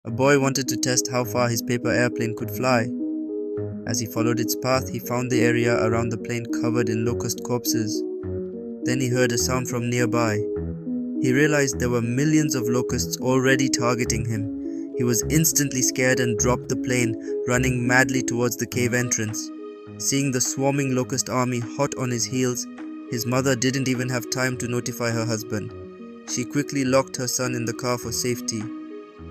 A boy wanted to test how far his paper airplane could fly. As he followed its path, he found the area around the plane covered in locust corpses. Then he heard a sound from nearby. He realized there were millions of locusts already targeting him. He was instantly scared and dropped the plane, running madly towards the cave entrance. Seeing the swarming locust army hot on his heels, his mother didn't even have time to notify her husband. She quickly locked her son in the car for safety.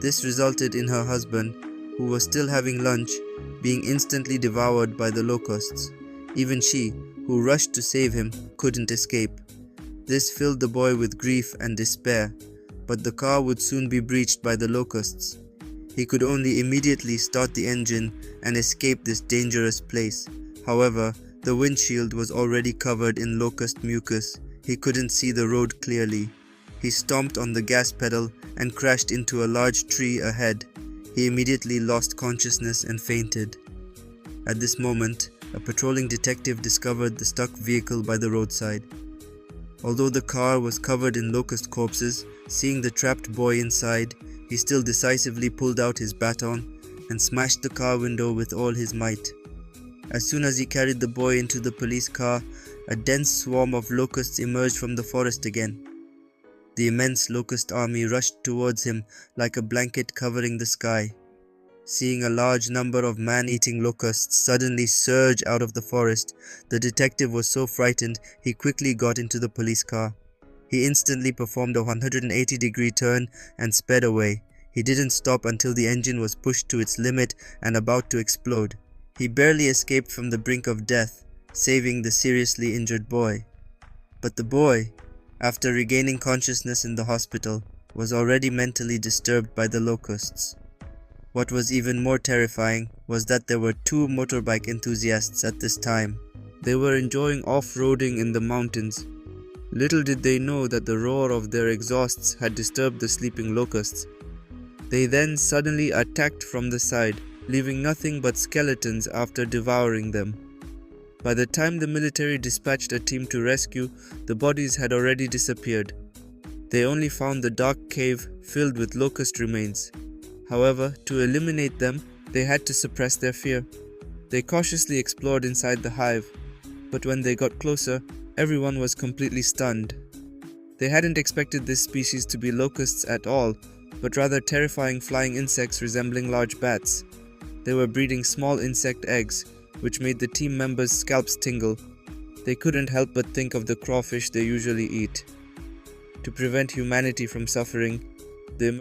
This resulted in her husband, who was still having lunch, being instantly devoured by the locusts. Even she, who rushed to save him, couldn't escape. This filled the boy with grief and despair, but the car would soon be breached by the locusts. He could only immediately start the engine and escape this dangerous place. However, the windshield was already covered in locust mucus. He couldn't see the road clearly. He stomped on the gas pedal and crashed into a large tree ahead. He immediately lost consciousness and fainted. At this moment, a patrolling detective discovered the stuck vehicle by the roadside. Although the car was covered in locust corpses, seeing the trapped boy inside, he still decisively pulled out his baton and smashed the car window with all his might. As soon as he carried the boy into the police car, a dense swarm of locusts emerged from the forest again. The immense locust army rushed towards him like a blanket covering the sky. Seeing a large number of man-eating locusts suddenly surge out of the forest, the detective was so frightened he quickly got into the police car. He instantly performed a 180-degree turn and sped away. He didn't stop until the engine was pushed to its limit and about to explode. He barely escaped from the brink of death, saving the seriously injured boy. But the boy, after regaining consciousness in the hospital, was already mentally disturbed by the locusts. What was even more terrifying was that there were two motorbike enthusiasts at this time. They were enjoying off-roading in the mountains. Little did they know that the roar of their exhausts had disturbed the sleeping locusts. They then suddenly attacked from the side, leaving nothing but skeletons after devouring them. By the time the military dispatched a team to rescue, the bodies had already disappeared. They only found the dark cave filled with locust remains. However, to eliminate them, they had to suppress their fear. They cautiously explored inside the hive, but when they got closer, everyone was completely stunned. They hadn't expected this species to be locusts at all, but rather terrifying flying insects resembling large bats. They were breeding small insect eggs, which made the team members' scalps tingle. They couldn't help but think of the crawfish they usually eat. To prevent humanity from suffering,